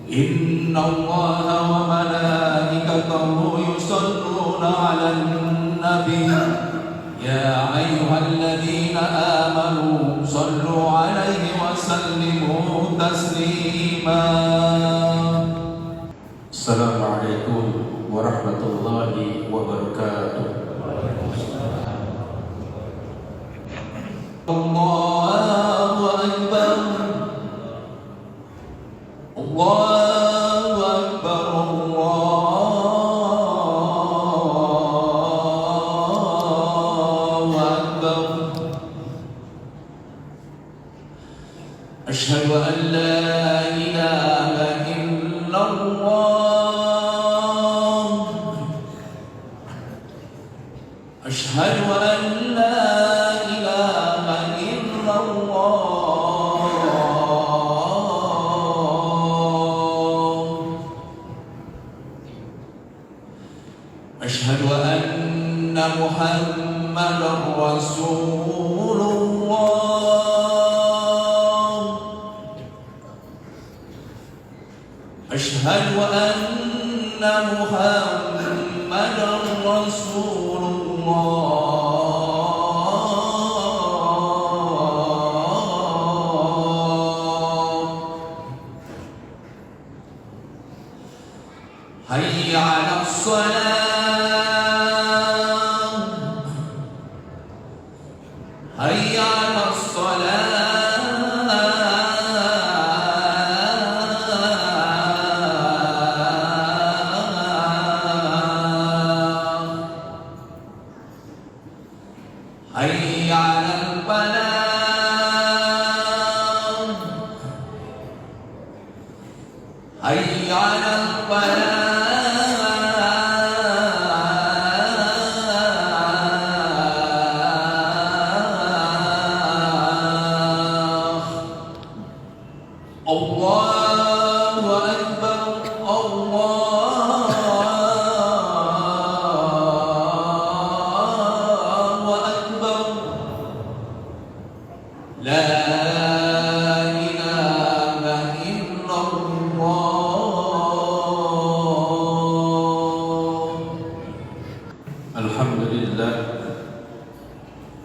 إن الله وملائكته يصلون على النبي يا أيها الذين آمنوا صلوا عليه وسلموا تسليما. السلام عليكم ورحمة الله وبركاته. الله أكبر الله أكبر الله أكبر. أشهد أن لا إله إلا الله. أشهد أن لا إله إلا الله. أشهد أن محمدا رسول الله. أشهد أن محمدا رسول الله. حي على الصلاة حي على الصلاة حي على الفلاح حي على الفلاح. الله أكبر الله أكبر. لا إله إلا الله. الحمد لله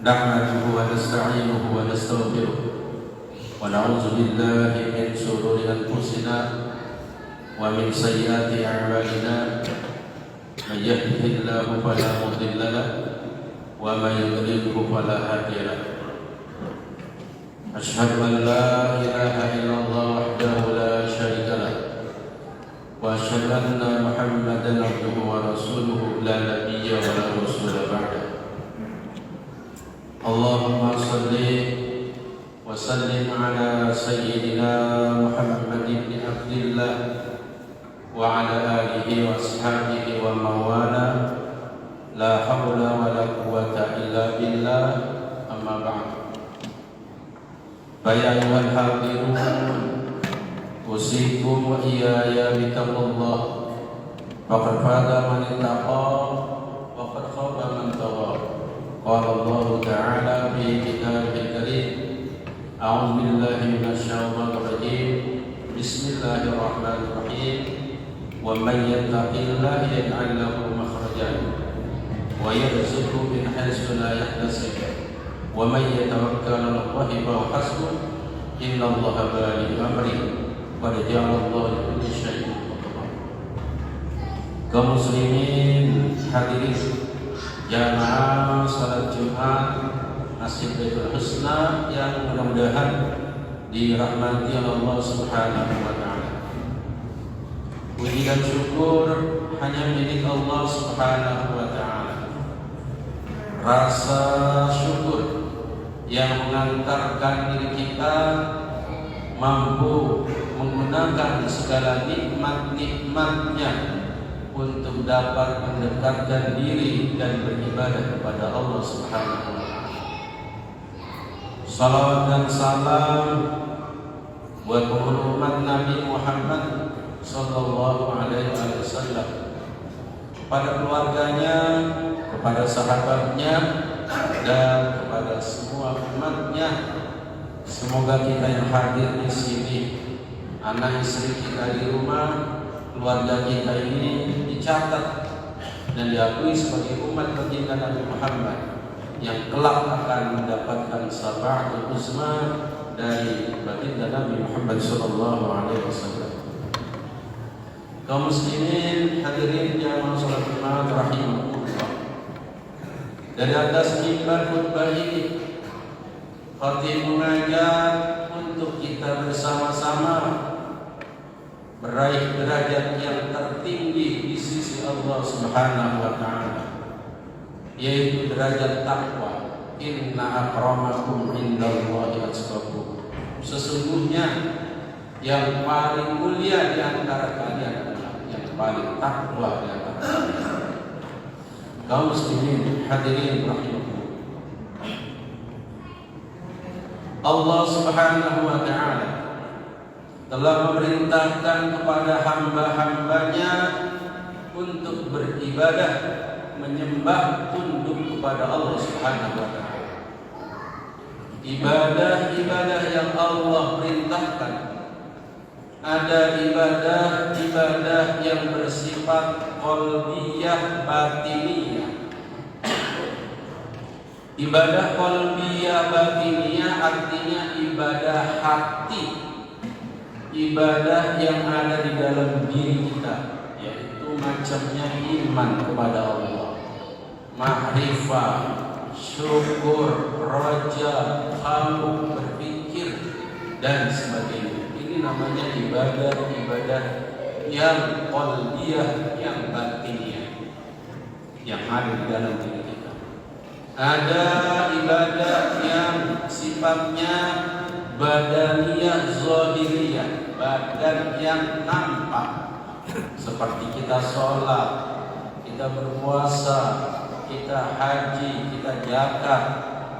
نحمده ونستعينه ونستغفره ونعوذ بالله من شرور أنفسنا ومن سيئات أعمالنا. من يهده الله فلا مضل له ومن يضلله فلا هادي له. أشهد أن لا إله إلا الله وحده لا شريك له وأشهد أن محمدا عبده ورسوله لا نبي ولا رسول بعده. اللهم صل وسلم على سيدنا محمد بن عبد الله وعلى آله وأصحابه ومن والاه. لا حول ولا قوة إلا بالله. أما بعد. فيا أيها الحاضرون أوصيكم وإياي بتقوى الله. فقد فاز من اتقى وقد خاب من طغى. قال الله تعالى في كتابه الكريم: أعوذ بالله من الشيطان الرجيم. بسم الله الرحمن الرحيم. ومن يتق الله يجعل له مخرجا ويرزقه من حيث لا يحتسب ومن يتوكل على الله فهو حسبه إن الله بالغ أمره قد جعل الله لكل شيء قدرا. Kaum muslimin hadirin jamaah salat Jumat Masjid Baitul Husna yang mudah-mudahan dirahmati Allah Subhanahu wa taala. Puji dan syukur hanya milik Allah Subhanahu wa taala. Rasa syukur yang mengantarkan diri kita mampu menggunakan segala nikmat-nikmatnya untuk dapat mendekatkan diri dan beribadah kepada Allah Subhanahu wa taala. Salawat dan salam buat umat Nabi Muhammad sallallahu alaihi wasallam, kepada keluarganya, kepada sahabatnya, dan kepada semua umatnya. Semoga kita yang hadir di sini anak istri kita di rumah, keluarga kita ini dicatat dan diakui sebagai umat baginda Nabi Muhammad yang kelak akan mendapatkan syafaatul uzma dari baginda Nabi Muhammad sallallahu alaihi wasallam. Kaum muslimin hadirin jamaah salat Jumat rahimahullah. Dari atas mimbar khutbah ini khatib mengajak untuk kita bersama-sama meraih derajat yang tertinggi di sisi Allah Subhanahu wa taala, yaitu derajat takwa. Inna akramakum indallahi atqakum. Sesungguhnya yang paling mulia di antara kalian adalah yang paling takwa di antara kalian. Kaum muslimin hadirin rahimahullah. Allah Subhanahu wa taala telah memerintahkan kepada hamba-hambanya untuk beribadah, menyembah, tunduk kepada Allah Subhanahu wa taala. Ibadah-ibadah yang Allah perintahkan, ada ibadah-ibadah yang bersifat qalbiyah batiniyah. Ibadah qalbiyah batiniyah artinya ibadah hati, ibadah yang ada di dalam diri kita, yaitu macamnya iman kepada Allah, ma'rifah, syukur, raja, khauf, berpikir dan sebagainya. Ini namanya ibadah-ibadah yang qalbiyah, yang batiniyah, yang ada di dalam diri kita. Ada ibadah yang sifatnya badaniyah zahiriyah, badan yang nampak, seperti kita sholat, kita berpuasa, kita haji, kita zakat,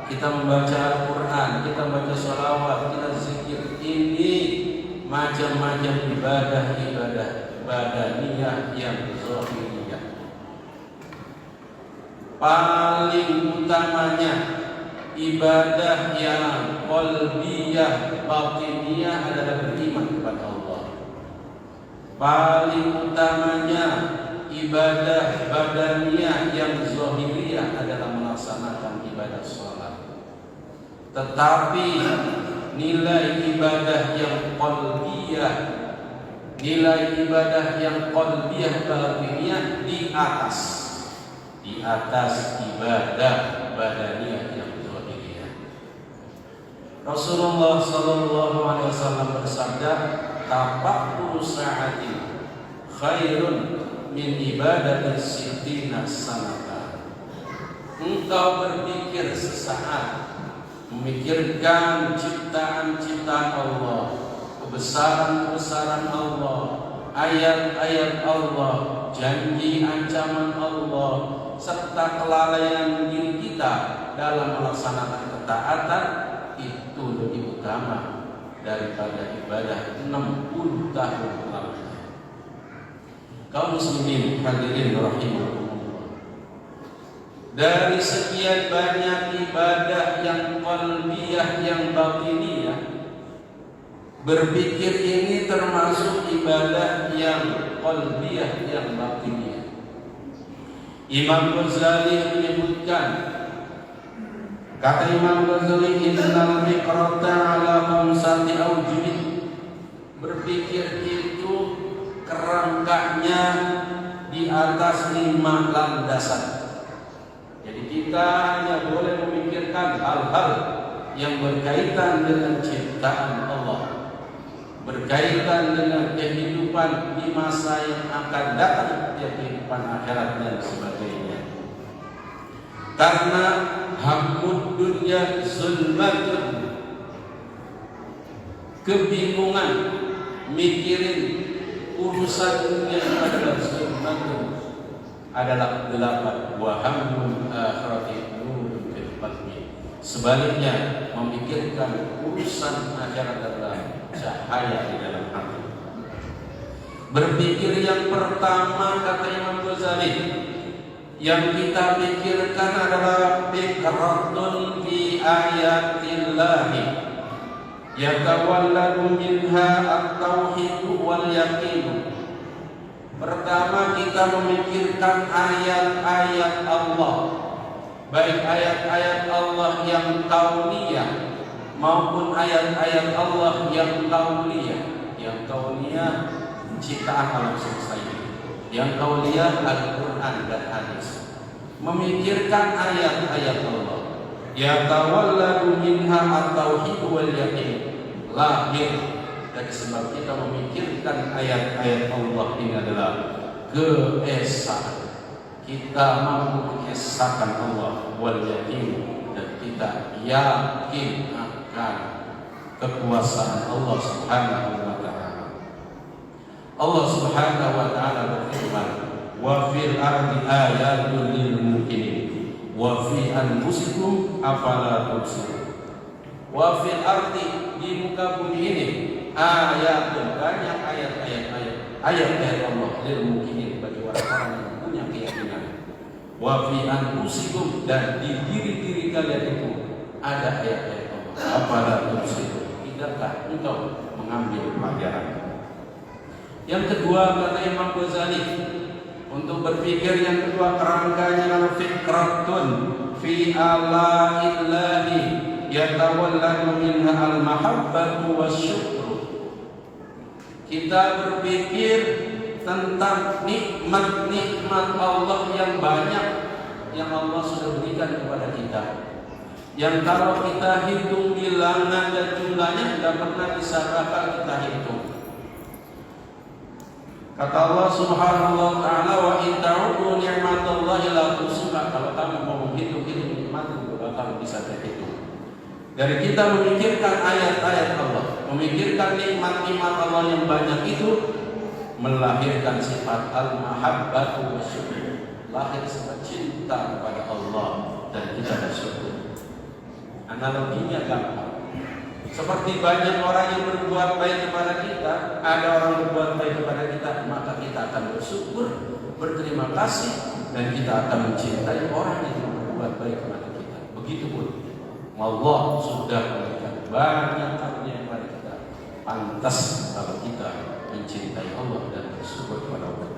kita membaca Al-Quran, kita baca sholawat, kita zikir. Ini macam-macam ibadah-ibadah badaniyah yang zahiriyah. Paling utamanya ibadah yang qalbiyah batiniyah adalah beriman kepada Allah. Paling utamanya ibadah badaniyah yang zahiriyah adalah melaksanakan ibadah sholat. Tetapi nilai ibadah yang qalbiyah, nilai ibadah yang qalbiyah batiniyah di atas ibadah badaniyah yang zahiriyah. Rasulullah sallallahu alaihi wasallam bersabda, "Tafakkuru sa'atin khairun min ibadati sittina sanata." Engkau berpikir sesaat, memikirkan ciptaan-ciptaan Allah, kebesaran-kebesaran Allah, ayat-ayat Allah, janji ancaman Allah, serta kelalaian diri kita dalam melaksanakan ketaatan, itu lebih utama daripada ibadah 60 tahun lamanya. Kaum muslimin hadirin rahimahullah, dari sekian banyak ibadah yang qalbiyah, yang batiniyah, berpikir ini termasuk ibadah yang qalbiyah, yang batiniyah. Imam Ghazali menyebutkan, kata Imam Ghazali, innal fikrata ala khamsati awjuh. Berpikir itu kerangkanya di atas 5 landasan. Jadi kita hanya boleh memikirkan hal-hal yang berkaitan dengan ciptaan Allah, berkaitan dengan kehidupan di masa yang akan datang, kehidupan akhirat dan sebagainya. Karena hammud dunya zulmatun, kebingungan mikirin urusan dunia adalah zulmatun, adalah kegelapan. Wa hammul akhirati nurun fil qalbi. Sebaliknya, memikirkan urusan akhirat adalah cahaya di dalam hati. Berpikir yang pertama, kata Imam Ghazali, yang kita pikirkan adalah fikratun fi ayatillahi. Yatawalladu minha at-tauhid wal yaqin. Pertama, kita memikirkan ayat-ayat Allah, baik ayat-ayat Allah yang kauniyah maupun ayat-ayat Allah yang kauniyah. Yang kauniyah ciptaan alam semesta ini, yang kauniyah Al-Quran dan hadis. Memikirkan ayat-ayat Allah. Yatawalladu minha at-tauhid wal yaqin. Lahir dari sebab kita memikirkan ayat-ayat Allah ini adalah keesaan. Kita mampu mengesahkan Allah wal yaqin, dan kita yakin akan kekuasaan Allah Subhanahu wa taala. Allah Subhanahu wa taala berfirman, "Wa fil ardi ayatun lil muqinin wa fi anfusikum afala tubsirun." Wa fil ardi, di muka bumi ini, ayatun, banyak ayat-ayat Allah lil muqinin, bagi orang-orang yang punya keyakinan. Wa fi anfusikum, dan di diri-diri kalian itu ada ayat-ayat Allah. Afala tubsirun, tidakkah engkau mengambil pelajaran? Yang kedua, kata Imam Ghazali, untuk berpikir yang kedua kerangkanya adalah fikratun fi ala'illahi yatawalladu minha al-mahabbatu wasyukru. Kita berpikir tentang nikmat-nikmat Allah yang banyak yang Allah sudah berikan kepada kita, yang kalau kita hitung bilangan dan jumlahnya tidak pernah bisa bakal kita hitung. Kata Allah Subhanahu wa taala, "Wa in ta'udu ni'matallahi la tuhsuha." Kalau kamu mau menghitung-hitung nikmat itu bakal bisa terhitung. Dari kita memikirkan ayat-ayat Allah, memikirkan nikmat-nikmat Allah yang banyak itu, melahirkan sifat al-mahabbatu wasyukur. Lahir sifat cinta kepada Allah dan kita bersyukur. Analoginya gampang. Seperti banyak orang yang berbuat baik kepada kita, ada orang berbuat baik kepada kita, maka kita akan bersyukur, berterima kasih, dan kita akan mencintai orang yang berbuat baik kepada kita. Begitupun Allah sudah memberikan banyak karunia kepada kita, pantas kalau kita mencintai Allah dan bersyukur kepada Allah.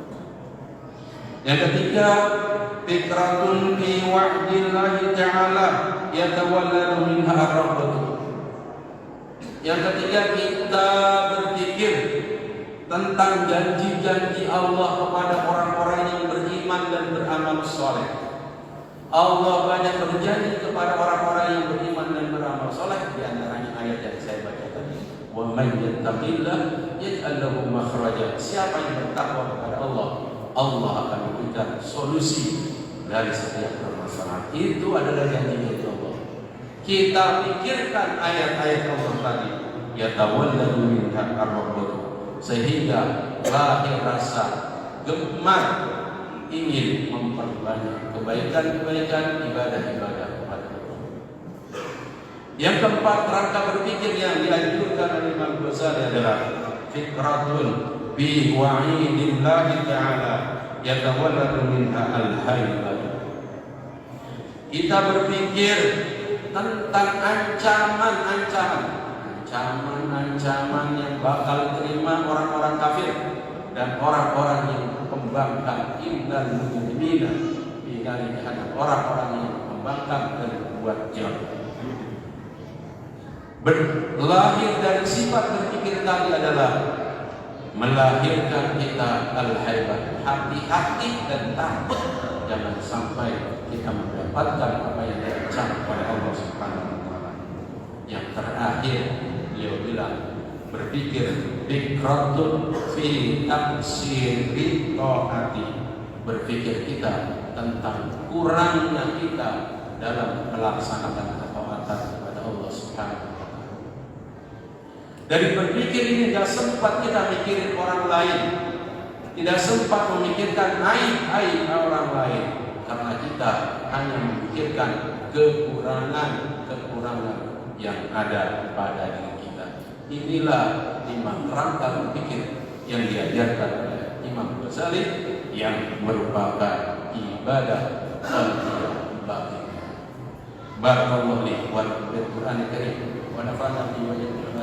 Yang ketiga, fikratun fi wa'dillahi ta'ala yatawalladu minha ar-rahmatu. Yang ketiga, kita berpikir tentang janji-janji Allah kepada orang-orang yang beriman dan beramal soleh. Allah banyak berjanji kepada orang-orang yang beriman dan beramal soleh. Di antaranya ayat yang saya baca tadi, "Wa man yattaqillah yaj'al lahu makhraja." Siapa yang bertakwa kepada Allah, Allah akan memberikan solusi dari setiap permasalahan. Itu adalah janji Allah. Kita pikirkan ayat-ayat Allah tadi, yatawalladu minha ar-rahmatu, sehingga lahir rasa gemar ingin memperbanyak kebaikan-kebaikan, ibadah-ibadah kepada Allah. Yang keempat, rangka berpikir yang dianjurkan oleh Imam Ghazali adalah fikratun bi wa'idillahi ta'ala yatawalladu minha al-haibah. Kita berpikir tentang ancaman yang bakal terima orang-orang kafir dan orang-orang yang membangkang, innal mujrimina fi nari jahannam, orang-orang yang membangkang dan berbuat jahat. Berlahir dari sifat berpikir tadi adalah melahirkan kita al-haibah, hati-hati dan takut jangan sampai kita mendapatkan apa yang diancam oleh Allah Subhanahu wa taala. Yang terakhir, beliau bilang berpikir fikratun fi taqsiri taati, berpikir kita tentang kurangnya kita dalam melaksanakan ketaatan kepada Allah Subhanahu wa taala. Dari berpikir ini tidak sempat kita mikirin orang lain, tidak sempat memikirkan aib-aib orang lain, karena kita hanya memikirkan kekurangan yang ada pada diri kita. Inilah 5 rangka berpikir yang diajarkan oleh Imam Ghazali yang merupakan ibadah qalbiyah batin. Barakallahu li wa lakum bil Qur'anil Karim wa nafa'ana bihi wa iyyakum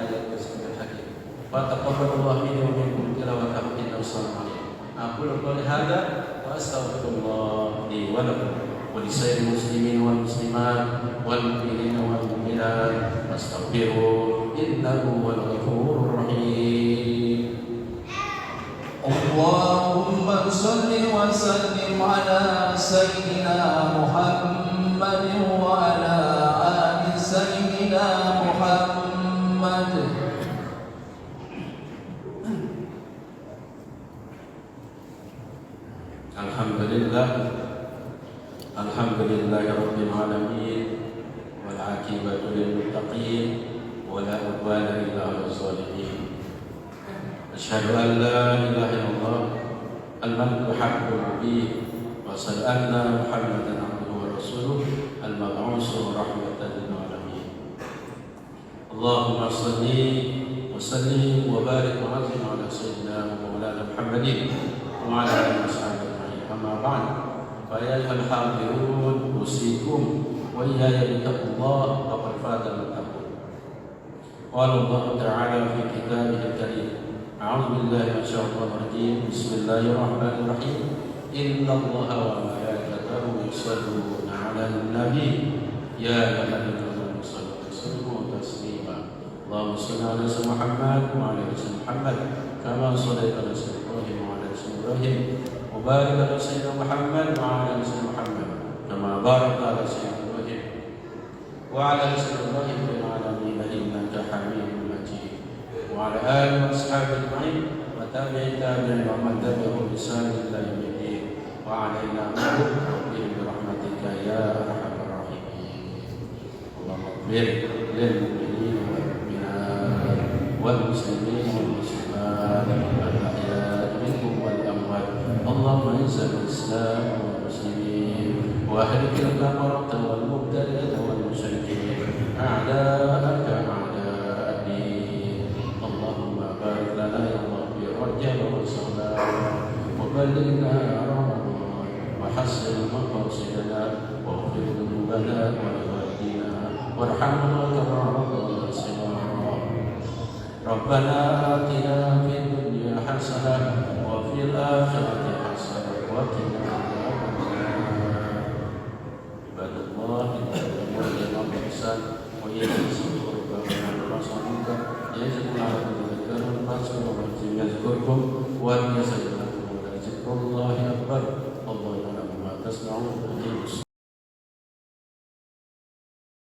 فتقبل الله مني ومنكم تلاوته إنه سميع عليم. أقول قولي هذا وأستغفر الله لي ولكم ولسائر المسلمين والمسلمات والمؤمنين والمؤمنات فاستغفروه إنه هو الغفور الرحيم. اللهم صل وسلم على سيدنا محمد وعلى آل سيدنا محمد. Alhamdulillah Rabbil Alamin wal aqibatu lil muttaqin wa la udwana illa 'alal zalimin. Asyhadu an la ilaha illallah al-maliku haqqul mubin wa asyhadu anna Muhammadan 'abduhu wa rasuluh al-mab'uts rahmatan lil alamin. Allahumma shalli wa sallim wa barik wa azim ala sayyidina wa maulana Muhammadin wa ala alihi wa sahbihi ajma'in. Amma ba'd. Fa ya ayyuhal hadirun usikum wa iyaya bittaqullah faqad faza al-muttaqun. Qala Allah ta'ala fi kitabihil karim. A'udzu billahi minasyaitonir rajim. Bismillahirrahmanirrahim. Innallaha wa malaikatahu yusholluna 'alan nabi ya ayyuhalladzina amanu shallu 'alaihi wa taslima. Allahumma shalli 'ala sayyidina Muhammad wa 'ala ali Muhammad kama shallaita 'ala sayyidina Ibrahim wa 'ala ali Ibrahim wa barik 'ala sayyidina Muhammad wa 'ala ali Muhammad kama barakta 'ala sayyidina Ibrahim wa 'ala ali Ibrahim fil 'alamin innaka Hamidum Majid. وعلى آله وأصحابه أجمعين وتابعين تابعين ومن تبعهم بإحسان إلى يوم الدين وعلينا معهم برحمتك يا أرحم الراحمين. اللهم اغفر للمؤمنين والمؤمنات والمسلمين والمسلمات الأحياء منهم والأموات. اللهم أعز الإسلام والمسلمين وأهلك الكفرة والمبتدئة والمشركين أعداءك رجل وصلاة وبلغنا رمضان وحسن مقاصدنا واغفر ذنوبنا ولوالدينا وارحمنا كما ربنا صغارا. ربنا آتنا في الدنيا حسنة وفي الآخرة حسنة وقنا عذاب النار. عباد الله اتقوا الله بالإحسان وإيتاء القربى والرسول يجب على يذكركم وأن يسجدكم ولذكر الله أكبر. الله يعلم ما تصنعون.